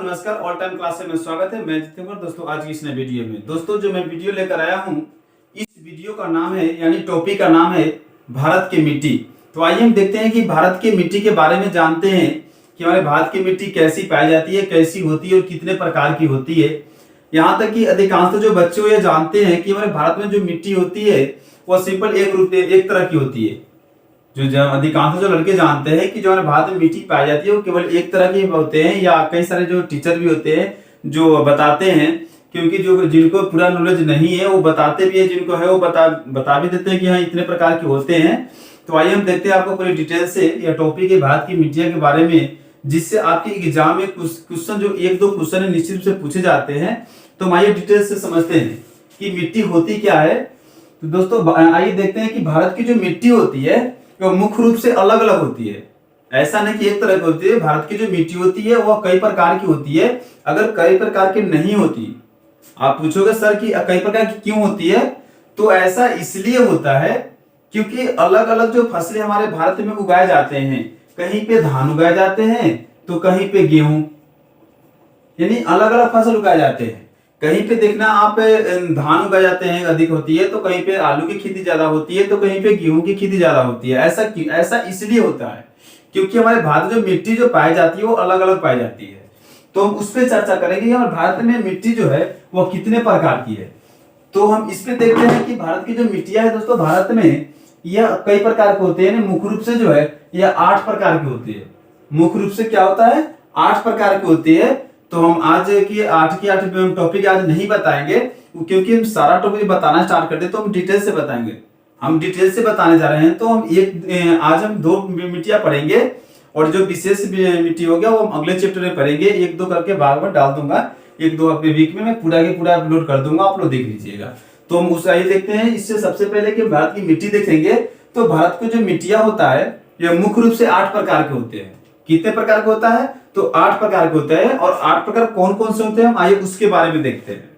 नमस्कार। All time class में स्वागत है। मैं जितेंद्र। दोस्तों आज की इस नए वीडियो में जो मैं वीडियो लेकर आया हूं, इस वीडियो का नाम है यानी टॉपिक का नाम है भारत की मिट्टी। तो आइए हम देखते हैं कि भारत की मिट्टी के बारे में जानते हैं कि हमारे भारत की मिट्टी कैसी पाई जाती है, कैसी होती है और कितने प्रकार की होती है। यहाँ तक कि अधिकांश जो बच्चे ये जानते हैं कि हमारे भारत में जो मिट्टी होती है वह सिंपल एक तरह की होती है। जो अधिकांश जो लड़के जानते हैं कि जो हमारे भारत में मिट्टी पाई जाती है वो केवल एक तरह के होते हैं, या कई सारे जो टीचर भी होते हैं जो बताते हैं, क्योंकि जो जिनको पूरा नॉलेज नहीं है वो बताते भी है, जिनको है वो बता भी देते हैं कि हाँ इतने प्रकार के होते हैं। तो आइए हम देखते हैं आपको पूरी डिटेल से यह टॉपिक है भारत की मिट्टियां के बारे में, जिससे आपके एग्जाम में क्वेश्चन जो एक दो क्वेश्चन निश्चित रूप से पूछे जाते हैं। तो हम आइए डिटेल से समझते हैं कि मिट्टी होती क्या है। तो दोस्तों आइए देखते हैं कि भारत की जो मिट्टी होती है वो मुख्य रूप से अलग अलग होती है। ऐसा नहीं कि एक तरह की होती है। भारत की जो मिट्टी होती है वह कई प्रकार की होती है। अगर कई प्रकार की नहीं होती, आप पूछोगे सर कि कई प्रकार की क्यों होती है, तो ऐसा इसलिए होता है क्योंकि अलग अलग जो फसलें हमारे भारत में उगाए जाते हैं, कहीं पे धान उगाए जाते हैं तो कहीं पे गेहूं, यानी अलग अलग फसल उगाए जाते हैं। कहीं पे देखना आप धान उगाए जाते हैं अधिक होती है, तो कहीं पे आलू की खेती ज्यादा होती है, तो कहीं पे गेहूं की खेती ज्यादा होती है। ऐसा इसलिए होता है क्योंकि हमारे भारत में जो मिट्टी जो पाई जाती है वो अलग अलग पाई जाती है। तो हम उस पर चर्चा करेंगे हमारे भारत में मिट्टी जो है वो कितने प्रकार की है। तो हम इस पे देखते हैं कि भारत की जो मिट्टियां है दोस्तों, भारत में यह कई प्रकार के होते हैं। मुख्य रूप से जो है यह 8 प्रकार की होती है। मुख्य रूप से क्या होता है, 8 प्रकार की होती है। तो हम आज की 8 टॉपिक आज नहीं बताएंगे, क्योंकि हम सारा टॉपिक बताना स्टार्ट कर दे तो हम डिटेल से बताएंगे। हम डिटेल से बताने जा रहे हैं। तो हम आज हम 2 मिट्टियां पढ़ेंगे और जो विशेष मिट्टी हो गया वो हम अगले चैप्टर में पढ़ेंगे। 1-2 करके भाग में डाल दूंगा, 1-2 वीक में मैं पूरा के पूरा अपलोड कर दूंगा, आप लोग देख लीजिएगा। तो हम उस आइए देखते हैं। इससे सबसे पहले कि भारत की मिट्टी देखेंगे। तो भारत को जो मिट्टियां होता है यह मुख्य रूप से 8 प्रकार के होते हैं। कितने प्रकार का होता है, तो 8 प्रकार के होते हैं। और 8 प्रकार कौन कौन से होते हैं हम आइए उसके बारे में देखते हैं।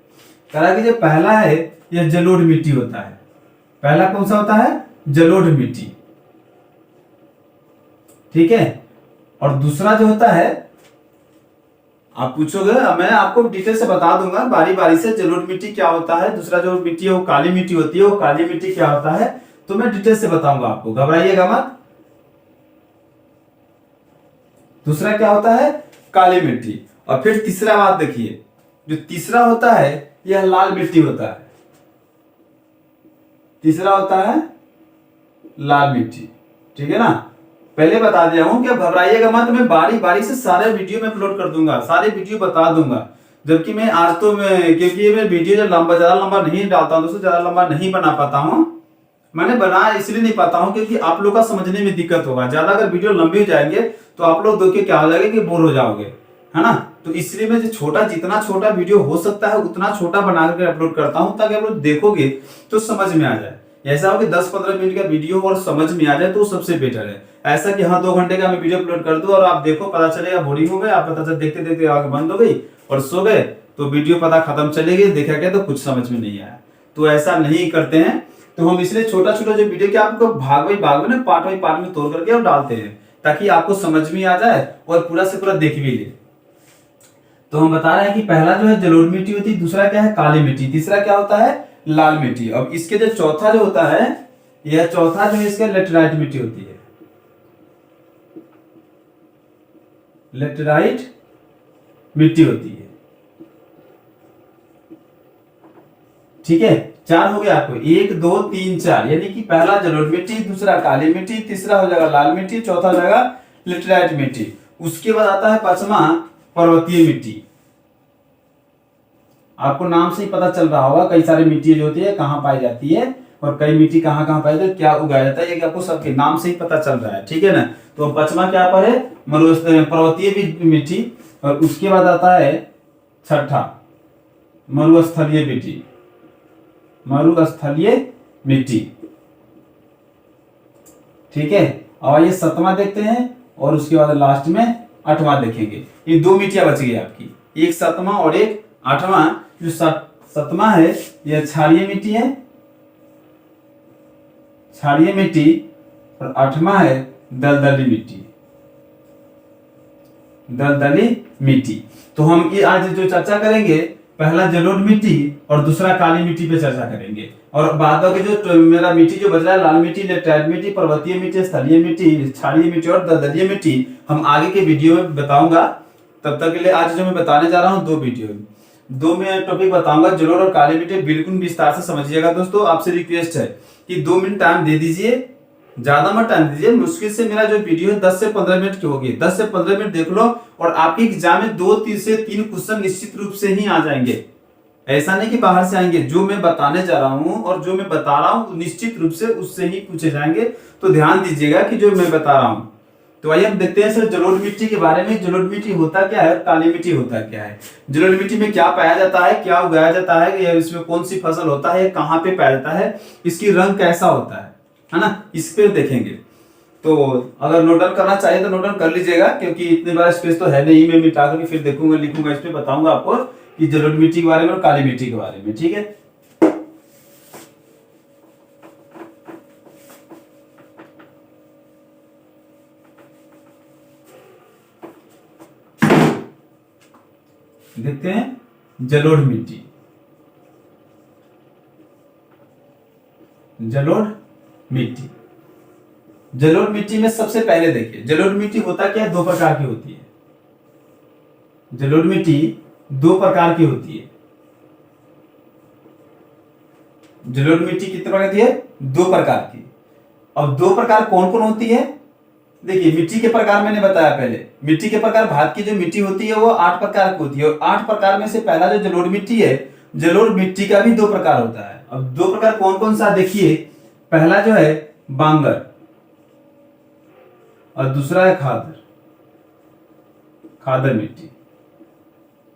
कहा कि जो पहला है यह जलोढ़ मिट्टी होता है। पहला कौन सा होता है, जलोढ़ मिट्टी, ठीक है। और दूसरा जो होता है, आप पूछोगे मैं आपको डिटेल से बता दूंगा बारी बारी से जलोढ़ मिट्टी क्या होता है। दूसरा जो मिट्टी है वो काली मिट्टी होती है, वो काली मिट्टी क्या होता है तो मैं डिटेल से बताऊंगा आपको, घबराइएगा मत। दूसरा क्या होता है, काली मिट्टी। और फिर तीसरा बात देखिए, जो तीसरा होता है यह लाल मिट्टी होता है। तीसरा होता है लाल मिट्टी, ठीक है ना। पहले बता दिया हूं कि अब घबराइएगा मत, मैं बारी बारी से सारे वीडियो में अपलोड कर दूंगा, सारे वीडियो बता दूंगा। जबकि मैं आज तो क्योंकि मैं वीडियो जो ज्यादा लंबा नहीं डालता हूं दोस्तों, ज्यादा लंबा नहीं बना पाता हूं। मैंने बनाया इसलिए नहीं पाता हूं क्योंकि आप लोग का समझने में दिक्कत होगा। ज्यादा अगर वीडियो लंबी हो जाएंगे तो आप लोग देख के क्या हो जाएगा कि बोर हो जाओगे, है ना। तो इसलिए मैं जितना छोटा वीडियो हो सकता है उतना छोटा बना करके अपलोड करता हूं, ताकि आप लोग देखोगे तो समझ में आ जाए। ऐसा हो कि 10-15 मिनट का वीडियो और समझ में आ जाए तो सबसे बेटर है। ऐसा कि हाँ 2 घंटे का मैं वीडियो अपलोड कर दूं और आप देखो, पता चलेगा बोरिंग हो गया, आप पता चल देखते देखते आंख बंद हो गई और सो गए, तो वीडियो पता खत्म चलेगी, देखा गया तो कुछ समझ में नहीं आया। तो ऐसा नहीं करते हैं। तो हम इसलिए छोटा छोटा जो वीडियो के आपको भाग में पार्ट बाई पार्ट में तोड़ करके और डालते हैं, ताकि आपको समझ में आ जाए और पूरा से पूरा देख भी ले। तो हम बता रहे हैं कि पहला जो है जलोढ़ मिट्टी होती है, दूसरा क्या है काली मिट्टी, तीसरा क्या होता है लाल मिट्टी। अब इसके जो चौथा जो होता है, यह चौथा जो है इसका लेटराइट मिट्टी होती है। लेटराइट मिट्टी होती है, ठीक है। 4 हो गया आपको, 1 2 3 4, यानी कि पहला जलोढ़ मिट्टी, दूसरा काली मिट्टी, तीसरा हो जाएगा लाल मिट्टी, चौथा हो जाएगा लेटराइट मिट्टी। उसके बाद आता है 5वां पर्वतीय मिट्टी। आपको नाम से ही पता चल रहा होगा कई सारी मिट्टी जो होती है कहां पाई जाती है और कई मिट्टी कहां कहां पाई जाती है, क्या उगाया जाता है, ये आपको सबके नाम से ही पता चल रहा है, ठीक है ना। तो 5वां क्या पर है, पर्वतीय मिट्टी। और उसके बाद आता है 6ठा मरुस्थलीय मिट्टी, मरुस्थलीय मिट्टी, ठीक है। और ये 7वां देखते हैं और उसके बाद लास्ट में 8वां देखेंगे। ये 2 मिट्टियां बच गई आपकी, एक 7वां और एक 8वां। जो 7वां है यह क्षारीय मिट्टी है, क्षारीय मिट्टी। और 8वां है दलदली मिट्टी, दलदली मिट्टी। तो हम ये आज जो चर्चा करेंगे, पहला जलोढ़ मिट्टी और दूसरा काली मिट्टी पे चर्चा करेंगे। और बाद में जो मेरा मिट्टी जो बच रहा है, लाल मिट्टी, लेटराइट मिट्टी, पर्वतीय मिट्टी, स्थलीय मिट्टी, क्षारीय मिट्टी और दलदलीय मिट्टी, हम आगे के वीडियो में बताऊंगा। तब तक के लिए आज जो मैं बताने जा रहा हूँ दो में टॉपिक बताऊंगा, जलोढ़ और काली मिट्टी। बिल्कुल विस्तार से समझिएगा दोस्तों। आपसे रिक्वेस्ट है कि 2 मिनट टाइम दे दीजिए, ज्यादा मत टाइम दीजिए। मुश्किल से मेरा जो वीडियो है 10 से 15 मिनट की होगी, 10 से 15 मिनट देख लो और आपके एग्जाम में 2 से 3 क्वेश्चन निश्चित रूप से ही आ जाएंगे। ऐसा नहीं कि बाहर से आएंगे, जो मैं बताने जा रहा हूं और जो मैं बता रहा हूं निश्चित रूप से उससे ही पूछे जाएंगे। तो ध्यान दीजिएगा कि जो मैं बता रहा हूं। तो आइए हम देखते हैं सर जलोढ़ मिट्टी के बारे में। जलोढ़ मिट्टी होता क्या है, काली मिट्टी होता क्या है। जलोढ़ मिट्टी में क्या पाया जाता है, क्या उगाया जाता है, इसमें कौन सी फसल होता है, कहाँ पे पाया जाता है, इसकी रंग कैसा होता है ना, इस पे देखेंगे। तो अगर नोट डाउन करना चाहिए तो नोट डाउन कर लीजिएगा, क्योंकि इतने बड़ा स्पेस तो है नहीं, मैं मिटा करके फिर देखूंगा, लिखूंगा, इस पे बताऊंगा आपको कि जलोढ़ मिट्टी के बारे में और काली मिट्टी के बारे में। ठीक है, देखते हैं जलोढ़ मिट्टी। जलोढ़ मिट्टी, जलोढ़ मिट्टी में सबसे पहले देखिए जलोढ़ मिट्टी होता क्या है, 2 प्रकार की होती है। जलोढ़ मिट्टी 2 प्रकार की होती है। जलोढ़ मिट्टी कितने प्रकार की है, 2 प्रकार की। अब 2 प्रकार कौन कौन होती है, देखिए मिट्टी के प्रकार मैंने बताया पहले। मिट्टी के प्रकार, भारत की जो मिट्टी होती है वो 8 प्रकार की होती है, और 8 प्रकार में से पहला जो जलोढ़ मिट्टी है, जलोढ़ मिट्टी का भी 2 प्रकार होता है। अब 2 प्रकार कौन कौन सा देखिए, पहला जो है बांगर और दूसरा है खादर मिट्टी।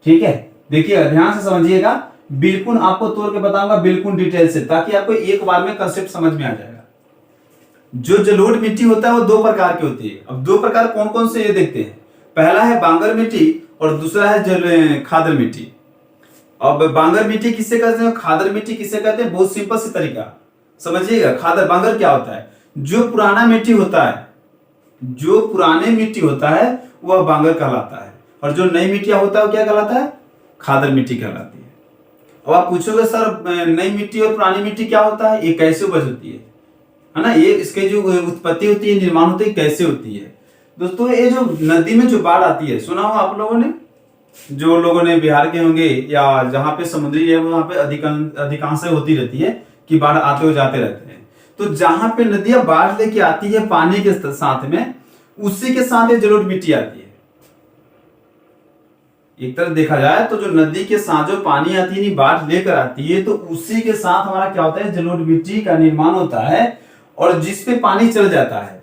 ठीक है, देखिए ध्यान से समझिएगा, बिल्कुल आपको तोड़ के बताऊंगा बिल्कुल डिटेल से, ताकि आपको एक बार में कंसेप्ट समझ में आ जाएगा। जो जलोढ़ मिट्टी होता है वो 2 प्रकार की होती है। अब 2 प्रकार कौन कौन से ये देखते हैं। पहला है बांगर मिट्टी और दूसरा है खादर मिट्टी। अब बांगर मिट्टी किससे कहते हैं, खादर मिट्टी किससे कहते हैं, बहुत सिंपल से तरीका समझिएगा। खादर बांगर क्या होता है, जो पुराना मिट्टी होता है, जो पुराने मिट्टी होता है वह बांगर कहलाता है, और जो नई मिट्टियां होता है वो क्या कहलाता है, खादर मिट्टी कहलाती है। अब आप पूछोगे सर नई मिट्टी और पुरानी मिट्टी क्या होता है, ये कैसे उपज होती है ना, ये इसके जो उत्पत्ति होती है, निर्माण होती है, कैसे होती है। दोस्तों ये जो नदी में जो बाढ़ आती है, सुना हो आप लोगों ने, जो लोगों ने बिहार के होंगे या जहां पे समुद्री है वहां पे अधिकांश होती रहती है कि बाढ़ आते हो जाते रहते हैं। तो जहां पे नदियां बाढ़ लेके आती है पानी के साथ में, उसी के साथ जलोढ़ मिट्टी आती है। एक तरह देखा जाए तो जो नदी के साथ जो पानी आती है, बाढ़ लेकर आती है, तो उसी के साथ हमारा क्या होता है, जलोढ़ मिट्टी का निर्माण होता है। और जिस पे पानी चल जाता है,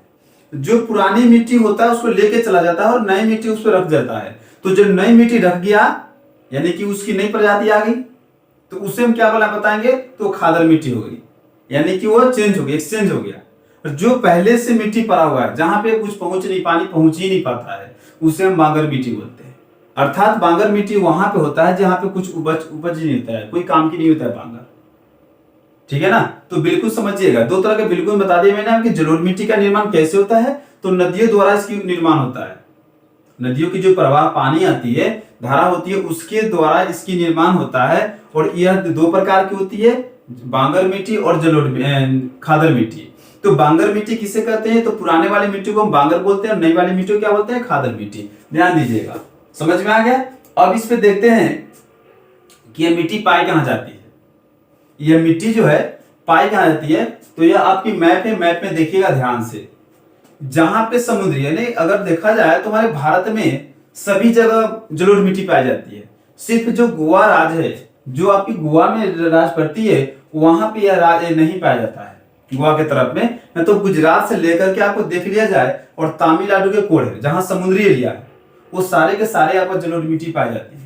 जो पुरानी मिट्टी होता है उसको लेके चला जाता है और नई मिट्टी उस पर रख जाता है। तो जो नई मिट्टी रख गया, यानी कि उसकी नई प्रजाति आ गई, तो उसे हम क्या बोला बताएंगे, तो खादर मिट्टी हो गई, यानी कि वो चेंज हो गया, एक्सचेंज हो गया। जो पहले से मिट्टी पड़ा हुआ है, जहां पे कुछ पानी पहुंच ही नहीं पाता है, उसे हम बांगर मिट्टी बोलते हैं। अर्थात बांगर मिट्टी वहां पे होता है जहां पे कुछ उपज नहीं होता है, कोई काम की नहीं होता है बांगर। ठीक है ना, तो बिल्कुल समझिएगा। 2 तरह के बिल्कुल बता दिए मैंने आपकी। जलोढ़ मिट्टी का निर्माण कैसे होता है, तो नदियों द्वारा इसकी निर्माण होता है। नदियों की जो प्रवाह पानी आती है, धारा होती है, उसके द्वारा इसकी निर्माण होता है। और यह 2 प्रकार की होती है, बांगर मिट्टी और खादर मिट्टी। तो बांगर मिट्टी किसे कहते हैं, तो पुराने वाली मिट्टी को हम बांगर बोलते हैं, और नई वाली मिट्टी को क्या बोलते हैं, खादर मिट्टी। ध्यान दीजिएगा, समझ में आ गया। अब इस पे देखते हैं कि यह मिट्टी पाई कहां जाती है। यह मिट्टी जो है पाई कहां जाती है, तो यह आपकी मैप है, मैप में देखिएगा ध्यान से। जहां पे समुद्र, यानी अगर देखा जाए तो हमारे भारत में सभी जगह जलोढ़ मिट्टी पाई जाती है। सिर्फ जो गोवा राज्य है, जो आपकी गोवा में राज पड़ती है, वहां पे यह राज्य नहीं पाया जाता है, गोवा के तरफ में। न तो गुजरात से लेकर के आपको देख लिया जाए और तमिलनाडु के कोड जहां समुद्री एरिया है, वो सारे के सारे आपको जलोढ़ मिट्टी पाई जाती है।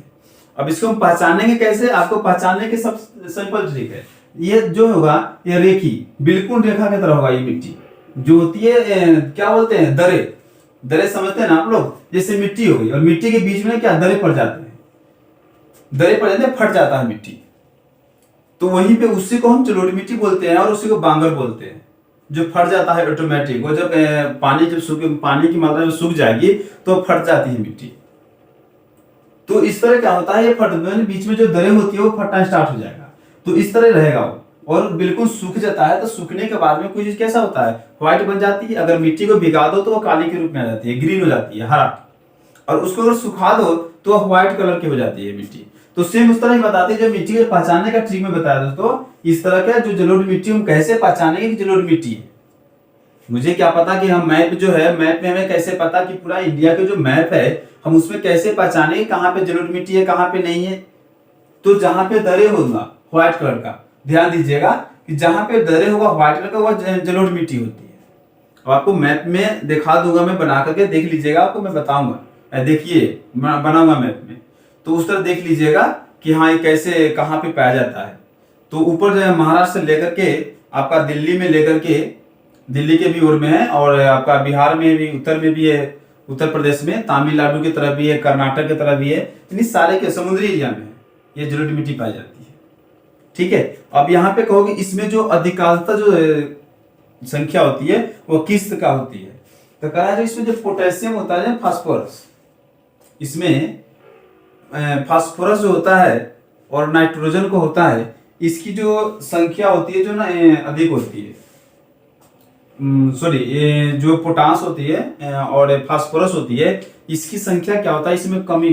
अब इसको हम पहचानेंगे कैसे, आपको पहचानने के सब सिंपल ट्रिक है। ये जो होगा, ये रेखी बिल्कुल रेखा की तरह होगा। ये मिट्टी जो होती है क्या बोलते हैं, दरे। दरे समझते हैं ना आप लोग, जैसे मिट्टी हो गई और मिट्टी के बीच में क्या दरे पड़ जाते हैं, दरे पड़ जाते हैं, फट जाता है मिट्टी। तो वहीं पे उसी को हम जलोढ़ मिट्टी बोलते हैं और उसी को बांगर बोलते हैं, जो फट जाता है ऑटोमेटिक। वो जब पानी की मात्रा जब सूख जाएगी तो फट जाती है मिट्टी। तो इस तरह क्या होता है, ये फट बीच में जो दरे होती है वो फटना स्टार्ट हो जाएगा, तो इस तरह रहेगा वो, और बिल्कुल सूख जाता है। तो सूखने के बाद में कोई चीज कैसा होता है, व्हाइट बन जाती है। अगर मिट्टी को भिगा दो तो वो काली के रूप में आ जाती है, ग्रीन हो जाती है, हरा। और उसको अगर सुखा दो तो वो व्हाइट कलर की हो जाती है मिट्टी। तो सेम उस तरह ही बताते हैं, जो मिट्टी को पहचानने का ट्रिक में बताया दोस्तों, इस तरह का जो जलोढ़ मिट्टी हम कैसे पहचानेंगे कि जलोढ़ मिट्टी है। मुझे क्या पता कि हम मैप जो है, मैप में हमें कैसे पता कि पूरा इंडिया के जो मैप है हम उसमें कैसे पहचाने कहाँ पे जलोढ़ मिट्टी है कहाँ पे नहीं है। तो जहां पे दरे होगा व्हाइट कलर का, ध्यान दीजिएगा कि जहां पे दरे होगा व्हाइट कलर का वह जलोढ़ मिट्टी होती है। अब आपको मैप में दिखा दूंगा, मैं बना करके देख लीजिएगा, आपको मैं बताऊंगा, देखिए बनाऊंगा मैप में, तो उस तरह देख लीजिएगा कि हाँ ये कैसे कहाँ पे पाया जाता है। तो ऊपर जो है महाराष्ट्र से लेकर के आपका दिल्ली में लेकर के, दिल्ली के भी ओर में है, और आपका बिहार में भी, उत्तर में भी है, उत्तर प्रदेश में, तमिलनाडु की तरफ भी है, कर्नाटक की तरफ भी है, यानी सारे के समुद्री एरिया में ये जलोढ़ मिट्टी पाई जाती है। ठीक है, अब यहाँ पे कहोगे इसमें जो अधिकांशतः जो संख्या होती है वो किस का होती है, तो कहा है इसमें जो पोटेशियम होता है, फास्फोरस, इसमें फास्फोरस जो होता है और नाइट्रोजन को होता है, इसकी जो संख्या होती है जो ना अधिक होती है। सॉरी, ये जो पोटास होती है और फास्फोरस होती है, इसकी संख्या क्या होता है, इसमें कमी,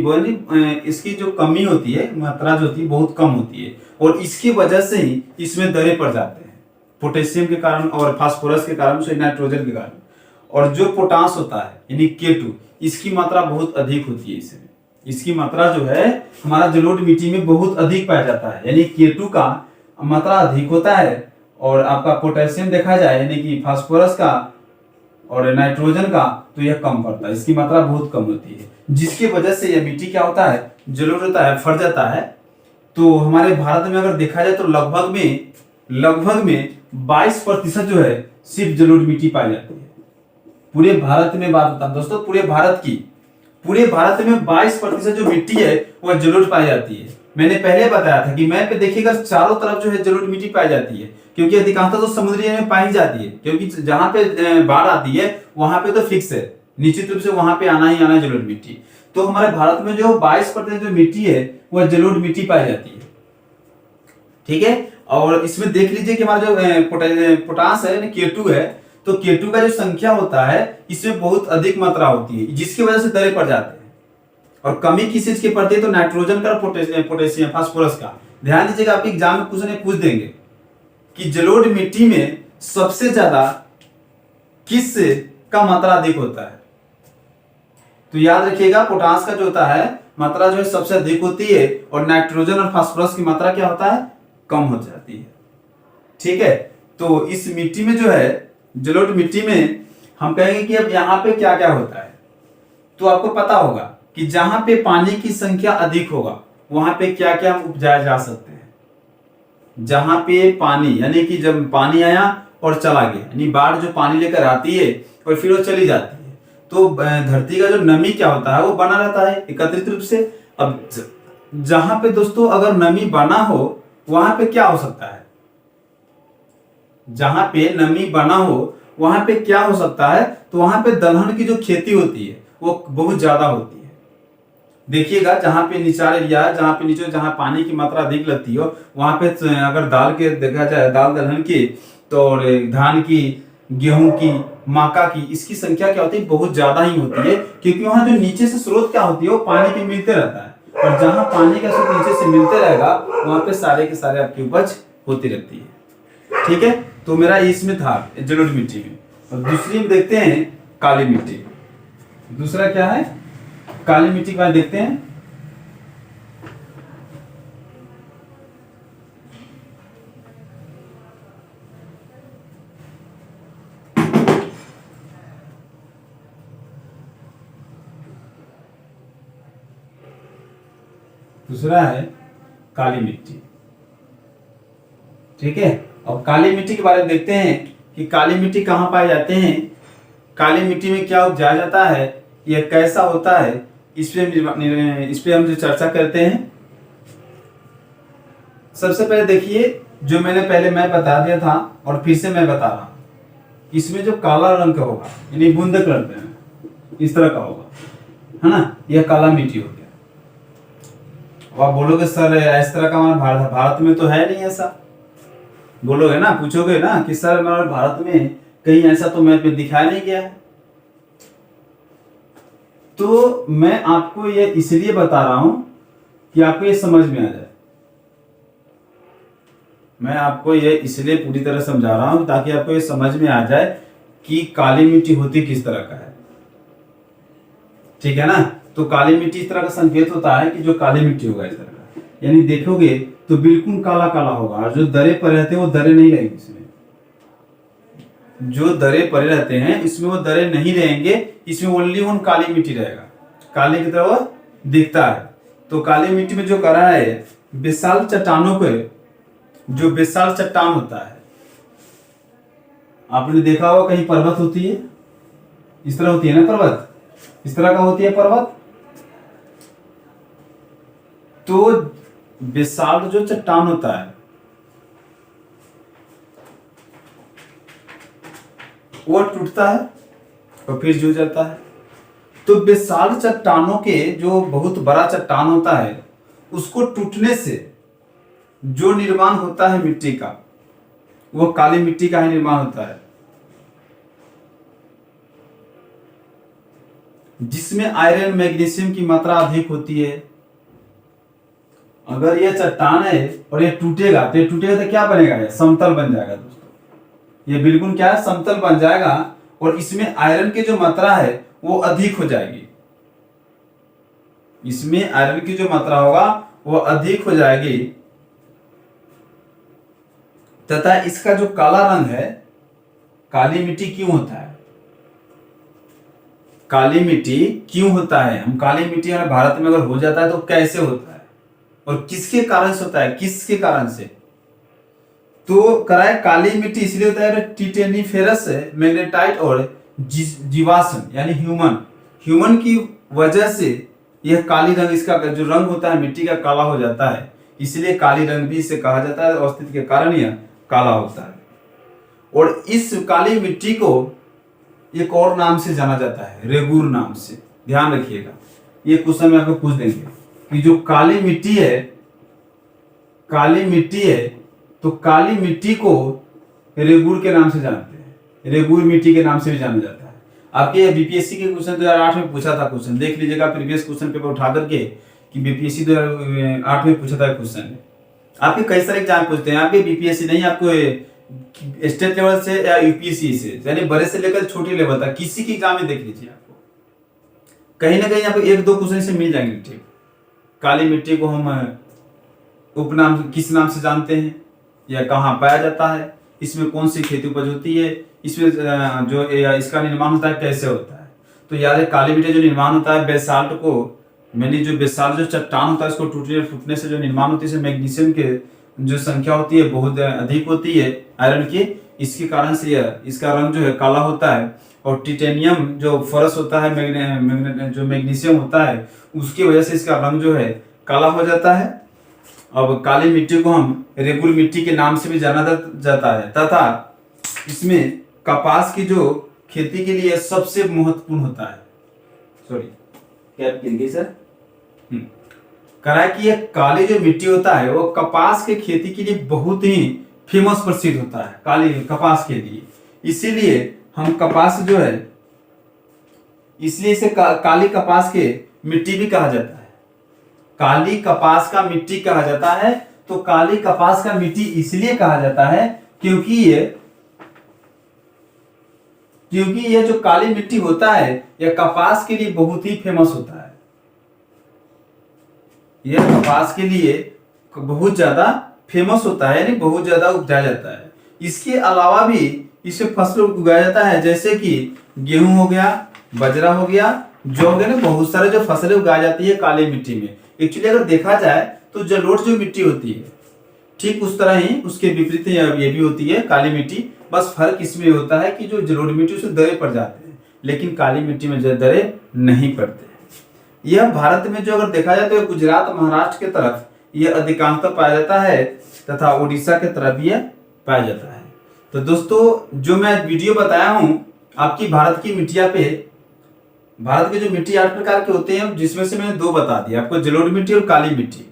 इसकी जो कमी होती है, मात्रा जो होती है बहुत कम होती है, और इसकी वजह से ही इसमें दरे पड़ जाते हैं, पोटेशियम के कारण और फास्फोरस के कारण, नाइट्रोजन के कारण। और जो पोटास होता है यानी K2, इसकी मात्रा बहुत अधिक होती है, इसमें इसकी मात्रा जो है हमारा जलोढ़ मिट्टी में बहुत अधिक पाया जाता है, यानी K2 का मात्रा अधिक होता है, और आपका पोटेशियम देखा जाए यानी कि फास्फोरस का और नाइट्रोजन का, तो यह कम पड़ता है, इसकी मात्रा बहुत कम होती है, जिसकी वजह से यह मिट्टी क्या होता है, जलोढ़ होता है, फट जाता है। तो हमारे भारत में अगर देखा जाए तो लगभग में 22% जो है सिर्फ जलोढ़ मिट्टी पाई जाती है। पूरे भारत में बात बता दोस्तों, पूरे भारत में 22% जो मिट्टी है वह जलोढ़ पाई जाती है। मैंने पहले बताया था कि मैप पे देखिएगा चारों तरफ जो है जलोढ़ मिट्टी पाई जाती है, क्योंकि अधिकांशतः तो समुद्री एरिया में पाई जाती है, क्योंकि जहां पे बाढ़ आती है वहां पे तो फिक्स है, निश्चित रूप से वहां पे आना ही आना जलोढ़ मिट्टी। तो हमारे भारत में जो 22% जो मिट्टी है वह जलोढ़ मिट्टी पाई जाती है। ठीक है, और इसमें देख लीजिए कि हमारा जो पोटास है K2 है, तो K2 का जो संख्या होता है इसमें बहुत अधिक मात्रा होती है, जिसकी वजह से दरे पड़ जाते हैं। और कमी किस चीज की पड़ती है, तो नाइट्रोजन का, पोटेशियम, फास्फोरस का। ध्यान दीजिएगा, आप एग्जाम में पूछ देंगे कि जलोढ़ मिट्टी में सबसे ज्यादा किस का मात्रा अधिक होता है, तो याद रखिएगा पोटास का जो होता है मात्रा जो है सबसे अधिक होती है, और नाइट्रोजन और फास्फोरस की मात्रा क्या होता है, कम हो जाती है। ठीक है, तो इस मिट्टी में जो है, जलोढ़ मिट्टी में हम कहेंगे कि अब यहाँ पे क्या क्या होता है, तो आपको पता होगा कि जहां पे पानी की संख्या अधिक होगा वहां पे क्या क्या उपजाया जा सकते हैं। जहां पे पानी, यानी कि जब पानी आया और चला गया, यानी बाढ़ जो पानी लेकर आती है और फिर वो चली जाती है, तो धरती का जो नमी क्या होता है वो बना रहता है एकत्रित रूप से। अब जहां पे दोस्तों अगर नमी बना हो वहां पे क्या हो सकता है, जहां पे नमी बना हो वहां पे क्या हो सकता है, तो वहां पे दलहन की जो खेती होती है वो बहुत ज्यादा होती है। देखिएगा जहां पे निचार एरिया है, जहां पे नीचे जहां पानी की मात्रा अधिक लगती हो, वहां पे अगर दाल के देखा जाए, दाल दलहन की, तो धान की, गेहूं की, मक्का की, इसकी संख्या क्या होती है, बहुत ज्यादा ही होती है, क्योंकि वहां जो नीचे से स्रोत क्या होती है वो पानी की मिलते रहता है, और जहां पानी का स्रोत नीचे से मिलते रहेगा वहां पे सारे के सारे आपकी उपज होती रहती है। ठीक है, तो मेरा इसमें था जलोढ़ मिट्टी में। और दूसरी में देखते हैं काली मिट्टी। दूसरा क्या है, काली मिट्टी के बाद देखते हैं। दूसरा है काली मिट्टी। ठीक है, अब काली मिट्टी के बारे में देखते हैं कि काली मिट्टी कहाँ पाए जाते हैं, काली मिट्टी में क्या उपजाया जाता है, यह कैसा होता है, इस पे हम जो चर्चा करते हैं। सबसे पहले देखिए, जो मैंने पहले मैं बता दिया था और फिर से मैं बता रहा हूं, इसमें जो काला रंग का होगा यानी बूंद कलर में इस तरह का होगा, है ना, यह काला मिट्टी हो गया। आप बोलोगे सर इस तरह का हमारे भारत में तो है नहीं ऐसा, बोलोगे ना, पूछोगे ना कि सर हमारे भारत में कहीं ऐसा तो मैप में दिखाया नहीं गया है। तो मैं आपको ये इसलिए बता रहा हूं कि आपको ये समझ में आ जाए। मैं आपको ये इसलिए पूरी तरह समझा रहा हूं ताकि आपको ये समझ में आ जाए कि काली मिट्टी होती किस तरह का है, ठीक है ना। तो काली मिट्टी इस तरह का संकेत होता है कि जो काली मिट्टी होगा इस तरह का, यानी देखोगे तो बिल्कुल काला काला होगा, और जो दरे पर रहते हैं वो दरे नहीं रहेंगे इसमें, जो दरे पड़े रहते हैं इसमें वो दरे नहीं रहेंगे, इसमें ओनली वन काली मिट्टी रहेगा, काले की तरह वो दिखता है। तो काली मिट्टी में जो करा है विशाल चट्टानों पे, जो विशाल चट्टान होता है, आपने देखा होगा कहीं पर्वत होती है इस तरह होती है ना, पर्वत इस तरह का होती है पर्वत। तो विशाल जो चट्टान होता है वो टूटता है और फिर जुड़ जाता है। तो विशाल चट्टानों के जो बहुत बड़ा चट्टान होता है उसको टूटने से जो निर्माण होता है मिट्टी का, वो काली मिट्टी का ही निर्माण होता है, जिसमें आयरन मैग्नीशियम की मात्रा अधिक होती है। अगर ये चट्टान है और ये टूटेगा तो क्या बनेगा, ये समतल बन जाएगा दोस्तों, ये बिल्कुल क्या है, समतल बन जाएगा, और इसमें आयरन की जो मात्रा है वो अधिक हो जाएगी, इसमें आयरन की जो मात्रा होगा वो अधिक हो जाएगी, तथा इसका जो काला रंग है, काली मिट्टी क्यों होता है, काली मिट्टी क्यों होता है, हम काली मिट्टी हमारे भारत में अगर हो जाता है तो कैसे होता है और किसके कारण से होता है, किसके कारण से। तो कराए काली मिट्टी इसलिए होता है टिटेनिफेरस मैग्नेटाइट और जीवाश्म यानी ह्यूमन की वजह से यह काली रंग, इसका जो रंग होता है मिट्टी का काला हो जाता है, इसलिए काली रंग भी इसे कहा जाता है, अवस्थिति के कारण यह काला होता है। और इस काली मिट्टी को एक और नाम से जाना जाता है, रेगूर नाम से, ध्यान रखिएगा, ये क्वेश्चन में आपको पूछ देंगे कि जो काली मिट्टी है, तो काली मिट्टी को रेगूर के नाम से जानते हैं, रेगूर मिट्टी के नाम से भी जाना जाता है। आपके बीपीएससी के क्वेश्चन 2008 में पूछा था, क्वेश्चन देख लीजिएगा प्रीवियस क्वेश्चन पेपर उठा करके कि बीपीएससी 2008 में पूछा था क्वेश्चन। आपके कई सारे एग्जाम पूछते हैं, आपके बीपीएससी नहीं, आपको स्टेट लेवल से या यूपीएससी से, यानी बड़े से लेकर छोटे लेवल तक किसी की एग्जाम में देख लीजिए, आपको कहीं ना कहीं आपको एक दो क्वेश्चन से मिल जाएंगे। ठीक, काली मिट्टी को हम उपनाम किस नाम से जानते हैं, या कहाँ पाया जाता है, इसमें कौन सी खेती उपज होती है, इसमें जो इसका निर्माण होता है कैसे होता है। तो याद है काली मिट्टी जो निर्माण होता है बेसाल्ट को, मैंने जो बेसाल्ट जो चट्टान होता है इसको टूटने से जो निर्माण होती है, मैग्नीशियम के जो संख्या होती है बहुत अधिक होती है आयरन की, इसके कारण से इसका रंग जो है काला होता है। और टिटेनियम जो फरस होता है, जो मैग्नीशियम होता है, उसकी वजह से इसका रंग जो है काला हो जाता है। अब काली मिट्टी को हम रेगुर मिट्टी के नाम से भी जाना जाता है, तथा इसमें कपास की जो खेती के लिए सबसे महत्वपूर्ण होता है, सॉरी क्या कहेंगे सर, कि ये काली जो मिट्टी होता है वो कपास के खेती के लिए बहुत ही फेमस प्रसिद्ध होता है, काली कपास के लिए। इसीलिए हम कपास जो है, इसलिए इसे काली कपास के मिट्टी भी कहा जाता है, काली कपास का मिट्टी कहा जाता है। तो काली कपास का मिट्टी इसलिए कहा जाता है क्योंकि ये जो काली मिट्टी होता है यह कपास के लिए बहुत ही फेमस होता है, यह कपास के लिए बहुत ज्यादा फेमस होता है, यानी बहुत ज्यादा उगाया जाता है। इसके अलावा भी इसे फसल उगाया जाता है, जैसे कि गेहूं हो गया, बजरा हो गया, जौ हो गया ना, बहुत सारे जो फसलें उगाई जाती है काली मिट्टी में। एक्चुअली अगर देखा जाए तो जलोढ़ जो मिट्टी होती है ठीक उस तरह ही उसके विपरीत ये भी होती है काली मिट्टी, बस फर्क इसमें होता है कि जो जलोढ़ मिट्टी उसमें दरे पड़ जाते हैं, लेकिन काली मिट्टी में दरे नहीं पड़ते। यह भारत में जो अगर देखा जाए तो गुजरात महाराष्ट्र के तरफ यह अधिकांशतः पाया जाता है, तथा उड़ीसा के तरफ यह पाया जाता है। तो दोस्तों जो मैं वीडियो बताया हूं आपकी भारत की मिट्टिया पे, भारत के जो मिट्टी 8 प्रकार के होते हैं, जिसमें से मैंने 2 बता दिया आपको, जलोढ़ मिट्टी और काली मिट्टी।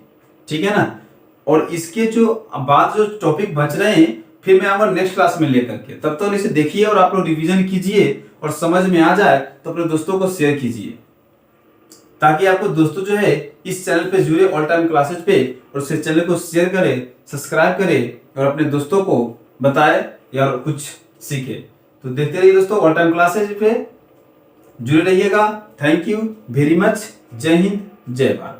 ठीक है ना। और इसके जो बाद जो टॉपिक बच रहे हैं फिर मैं आऊंगा नेक्स्ट क्लास में लेकर के, तब तक इसे देखिए और आप लोग रिवीजन कीजिए और समझ में आ जाए तो अपने दोस्तों को शेयर कीजिए, ताकि आपको दोस्तों जो है इस चैनल पे जुड़े ऑल टाइम क्लासेज पे, और इस चैनल को शेयर करें, सब्सक्राइब करें और अपने दोस्तों को बताए या कुछ सीखे। तो देखते रहिए दोस्तों ऑल टाइम क्लासेज पे जुड़े रहिएगा। Thank you very much. जय हिंद, जय भारत।